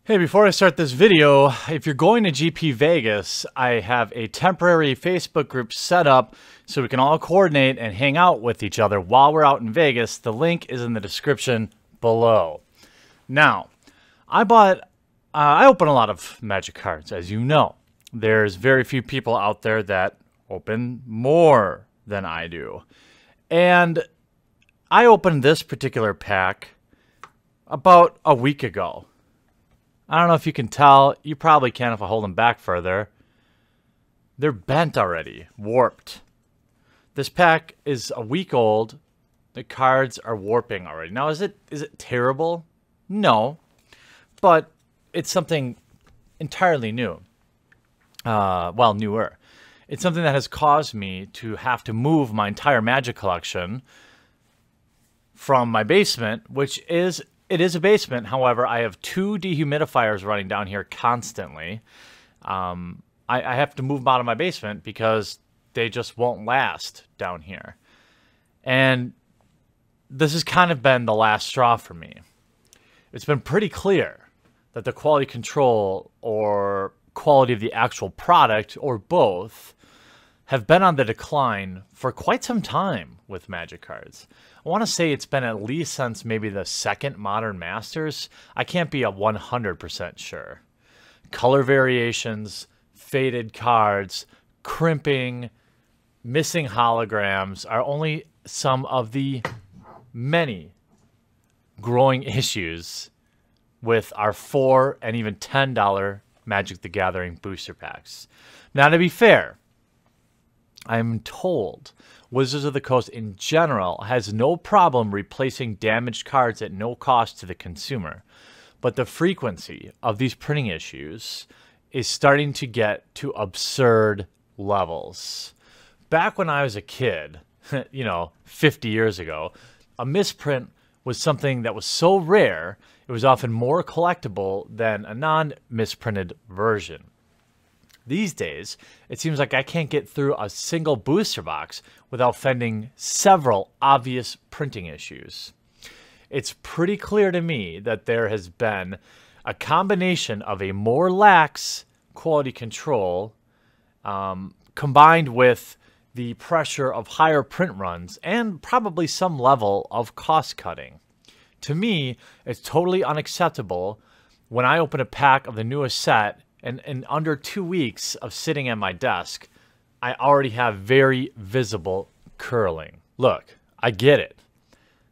Hey, before I start this video, if you're going to GP Vegas, I have a temporary Facebook group set up so we can all coordinate and hang out with each other while we're out in Vegas. The link is in the description below. Now, I open a lot of Magic cards, as you know. There's very few people out there that open more than I do. And I opened this particular pack about a week ago. I don't know if you can tell. You probably can if I hold them back further. They're bent already, warped. This pack is a week old. The cards are warping already. Now, is it terrible? No, but it's something entirely new. Well, newer. It's something that has caused me to have to move my entire Magic collection from my basement, which is... It is a basement. However, I have 2 dehumidifiers running down here constantly. I have to move them out of my basement because they just won't last down here. And this has kind of been the last straw for me. It's been pretty clear that the quality control or quality of the actual product, or both, have been on the decline for quite some time with Magic cards. I want to say it's been at least since maybe the second Modern Masters. I can't be 100% sure. Color variations, faded cards, crimping, missing holograms are only some of the many growing issues with our $4 and even $10 Magic the Gathering booster packs. Now, to be fair, I'm told Wizards of the Coast in general has no problem replacing damaged cards at no cost to the consumer. But the frequency of these printing issues is starting to get to absurd levels. Back when I was a kid, 50 years ago, a misprint was something that was so rare, it was often more collectible than a non-misprinted version. These days, it seems like I can't get through a single booster box without finding several obvious printing issues. It's pretty clear to me that there has been a combination of a more lax quality control combined with the pressure of higher print runs and probably some level of cost cutting. To me, it's totally unacceptable when I open a pack of the newest set and in under 2 weeks of sitting at my desk, I already have very visible curling. Look, I get it.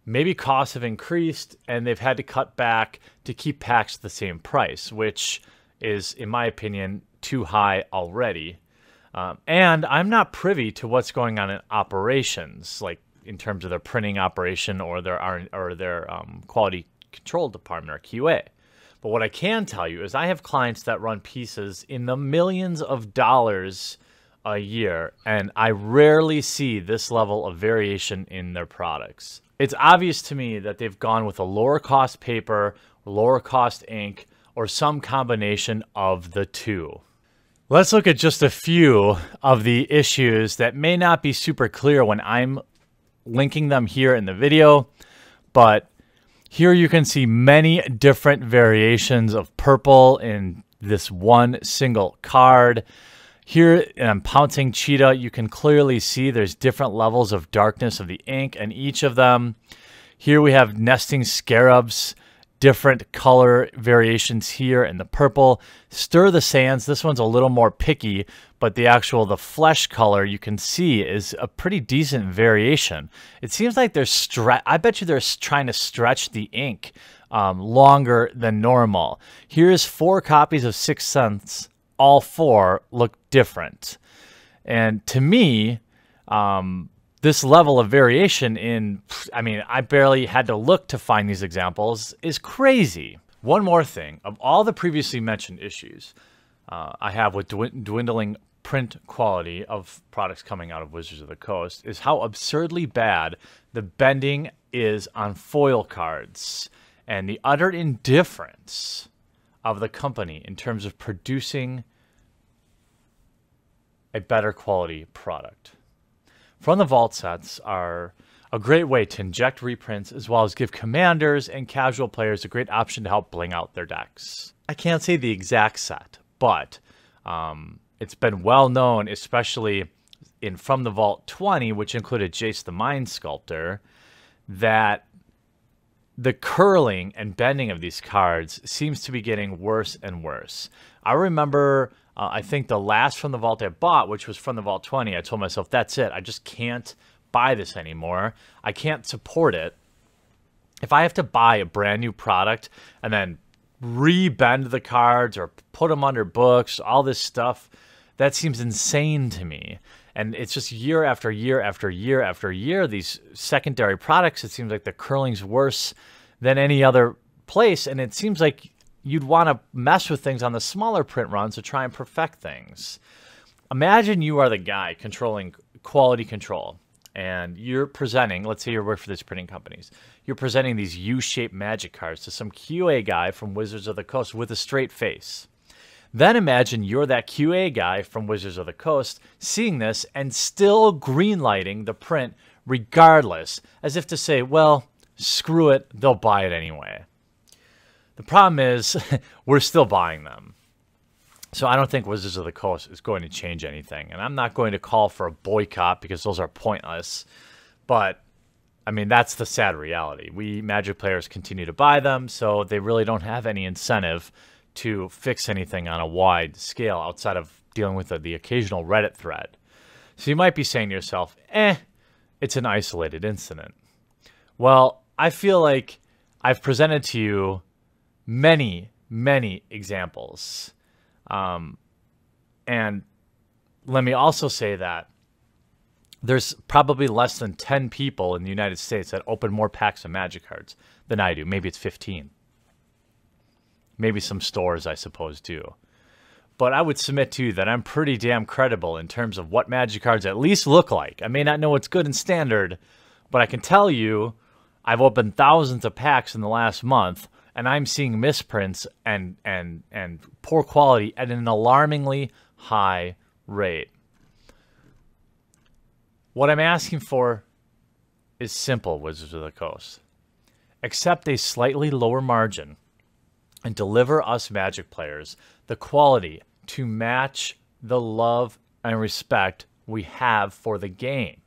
Maybe costs have increased and they've had to cut back to keep packs the same price, which is, in my opinion, too high already. And I'm not privy to what's going on in operations, like in terms of their printing operation or their quality control department or QA. But what I can tell you is I have clients that run pieces in the millions of dollars a year, and I rarely see this level of variation in their products. It's obvious to me that they've gone with a lower cost paper, lower cost ink, or some combination of the two. Let's look at just a few of the issues that may not be super clear when I'm linking them here in the video, but here you can see many different variations of purple in this one single card. Here in Pouncing Cheetah, you can clearly see there's different levels of darkness of the ink in each of them. Here we have Nesting Scarabs, different color variations here in the purple. Stir the Sands, this one's a little more picky, but the flesh color you can see is a pretty decent variation. It seems like I bet you they're trying to stretch the ink longer than normal. Here's 4 copies of Sixth Sense. All 4 look different. And to me, this level of variation I barely had to look to find these examples, is crazy. One more thing, of all the previously mentioned issues I have with dwindling print quality of products coming out of Wizards of the Coast is how absurdly bad the bending is on foil cards and the utter indifference of the company in terms of producing a better quality product. From the vault sets are a great way to inject reprints as well as give commanders and casual players a great option to help bling out their decks. I can't say the exact set, but it's been well known, especially in From the Vault 20, which included Jace the Mind Sculptor, that the curling and bending of these cards seems to be getting worse and worse. I remember, I think the last From the Vault I bought, which was From the Vault 20, I told myself, that's it. I just can't buy this anymore. I can't support it. If I have to buy a brand new product and then re-bend the cards or put them under books, all this stuff, that seems insane to me. And it's just year after year after year after year, these secondary products, it seems like the curling's worse than any other place. And it seems like you'd want to mess with things on the smaller print runs to try and perfect things. Imagine you are the guy controlling quality control. And you're presenting, let's say you work for these printing companies, you're presenting these U-shaped Magic cards to some QA guy from Wizards of the Coast with a straight face. Then imagine you're that QA guy from Wizards of the Coast seeing this and still greenlighting the print regardless, as if to say, well, screw it, they'll buy it anyway. The problem is we're still buying them. So I don't think Wizards of the Coast is going to change anything. And I'm not going to call for a boycott because those are pointless. But, I mean, that's the sad reality. We Magic players continue to buy them, so they really don't have any incentive to fix anything on a wide scale outside of dealing with the occasional Reddit thread. So you might be saying to yourself, it's an isolated incident. Well, I feel like I've presented to you many, many examples. And let me also say that there's probably less than 10 people in the United States that open more packs of Magic cards than I do. Maybe it's 15. Maybe some stores, I suppose, do. But I would submit to you that I'm pretty damn credible in terms of what Magic cards at least look like. I may not know what's good and standard, but I can tell you I've opened thousands of packs in the last month, and I'm seeing misprints and poor quality at an alarmingly high rate. What I'm asking for is simple, Wizards of the Coast. Accept a slightly lower margin and deliver us Magic players the quality to match the love and respect we have for the game.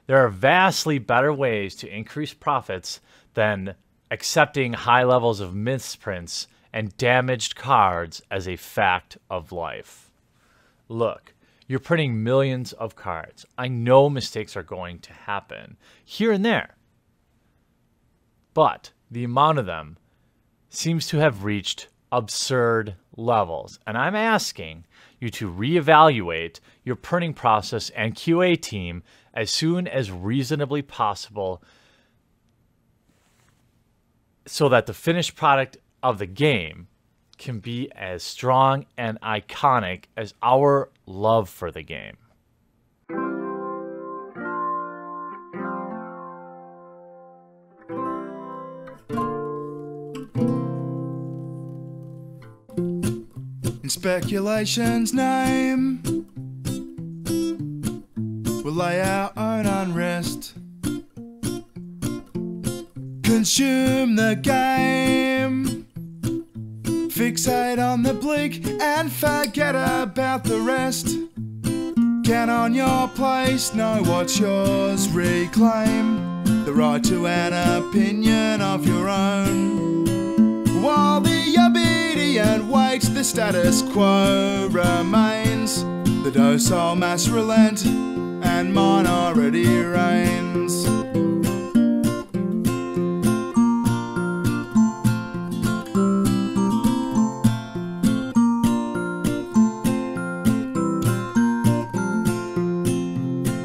There are vastly better ways to increase profits than accepting high levels of misprints and damaged cards as a fact of life. Look, you're printing millions of cards. I know mistakes are going to happen here and there, but the amount of them seems to have reached absurd levels. And I'm asking you to reevaluate your printing process and QA team as soon as reasonably possible so that the finished product of the game can be as strong and iconic as our love for the game. In speculation's name, we'll lay our own unrest, consume the game, fixate on the bleak and forget about the rest. Count on your place, know what's yours, reclaim the right to an opinion of your own. While the obedient waits, the status quo remains. The docile mass relent and minority reigns.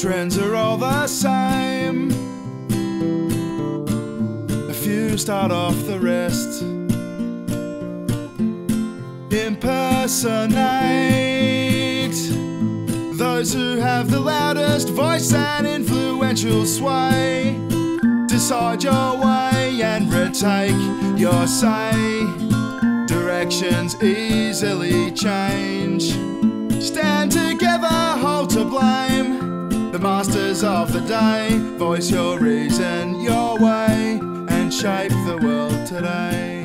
Trends are all the same. A few start off the rest. Impersonate those who have the loudest voice and influential sway. Decide your way and retake your say. Directions easily change. Stand together, hold to blame. The masters of the day, voice your reason, your way, and shape the world today.